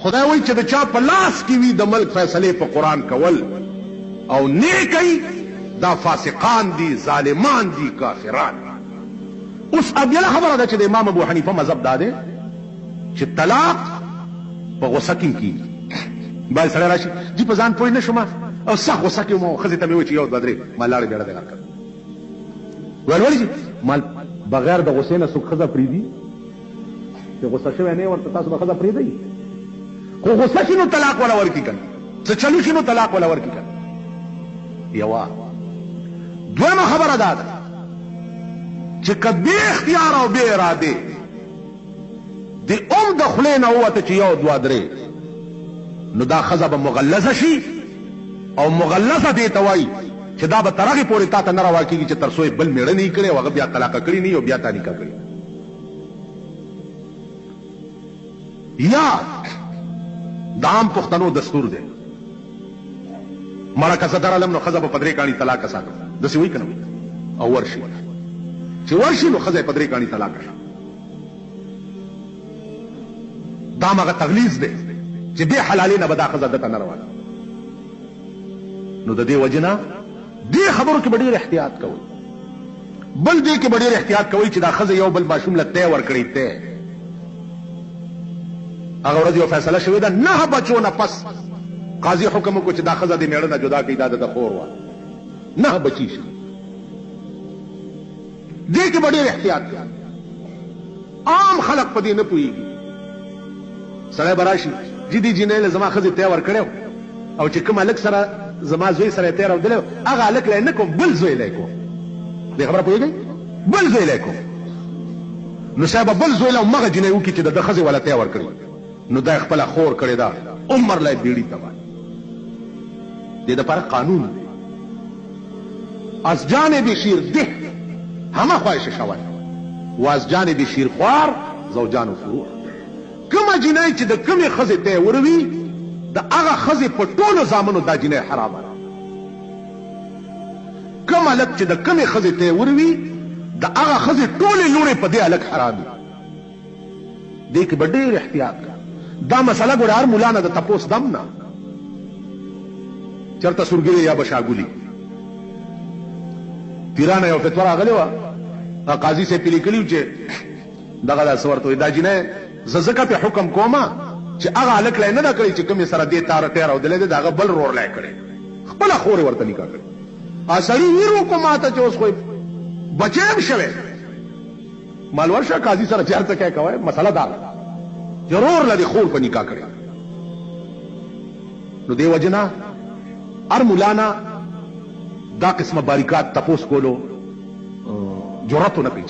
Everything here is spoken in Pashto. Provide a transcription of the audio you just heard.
خدای وایي چې د چا په لاس کې وي د ملک فیصلې په قرآن کول او نیکي دا فاسقان دي، ظالمان دي، کافران. اوس ابیله خبره ده چې د امام ابو حنیفه مذهب دا دی چې طلاق په غصه کې کیږي. باید سړی راشي جی په ځان پوه نه شوم او سخت غصه کې وم، ښځې ته مې وویل چې یو دوه درې ما لاړې بیړه دې راکړه. ویل ولې چې مال بغیر د غصې نه څوک ښځه پرېږدي چې غصه شوی نه ورته تاسو به ښځه پرېږدئ؟ خو غصه شي نو طلاق والا ورکړي که نه، څه چلو شي نو طلاق والا ورکړي که نه. یوه دویمه خبره دا ده چې که بې اختیار او بې ارادې د د خولې نه ووته چې یو دوه درې، نو دا ښځه به مغلظه شي او مغلظه دې ته وایي چې دا به تر هغې پورې تا ته نه روا کېږي چې تر څو یې بل مېړه نه یې کړی او هغه بیا طلاقه کړي نه او بیا تا نکاح کړي. یا د عام پښتنو دستور دی مړه که زه درالم نو ښځه به په درې کاڼي طلاقه ساتم، داسې وایي که نه وایي؟ او ورشي چې ورشي نو ښځه یې په درې کاڼي طلاقه شي. دا مغه تغلیظ دی چې بې حلالۍ نه به دا ښځه دته نه روانه. نو د دې وجې نه دې خبرو کې به ډېر احتیاط کوئ. بل دې کې به ډېر احتیاط کوئ چې دا ښځه یو بل ماشوم له تی ورکړی تی. هغه ورځ یو فیصله شوې ده 9 بچو نه پس قاضي حکم وکړو چې دا ښځه د مېړه نه جدا کړي، دا د خور وه 9 بچي شي. دې کې به ډېر احتیاط کوئ. عام خلق په دې نه پوهېږي. سړی به راشي جي دې جینۍ له زما ښځې تی ورکړی او چې کوم هلک سره زما زوی سره یې تی راودلی هغه هلک لی نه کوم بل زوی لی کوم. دې خبره پوهېږئ؟ بل زوی لی کوم. نو صاحب بل زوی له همغه جینۍ وکړي چې د ده ښځې والا تی ورکړي، نو دا یې خپله خور کړې ده، عمر لی بیړي ته وایي. دې دپاره قانون دی. از جانب شیرده همه خواهش شود و از جانب شیرخوار زوجان فروع. کومه جینۍ چې د کومې ښځې تی وروي د هغه ښځې په ټولو زامنو دا جینۍ حرامه ده. کوم هلک چې د کومې ښځې تی وروي د هغه ښځې ټولې لوڼې په دې هلک حرام دي. دې کې به ډېر احتیاط کوه. دا مسله ګوره هر ملا نه د تپوس دم نه چېرته سورګلې یا به شاګولي. پیرانه یو فتوا راغلې وه، قاضي صاحب پې لیکلي و چې دغه داسې ورته وایي دا جینۍ زه ځکه پې حکم کومه چې هغه هلک لی نه ده کړی چې کومې سره دې تاره ټی راودلی دی د هغه بل رور لی کړی، خپله خور یې ورته نکاح کړې. سړي ویر وکړو ما ته چې اوس خو بچی هم شوی مال ورشه قاضي سره چې هر څه کوې کوئ، مسله دا ده چې رور له دې خور په نکاح کړې. نو دې وجې نه هر ملا نه دا قسمه باریکات تپوس کولو جرأت ونه کوي.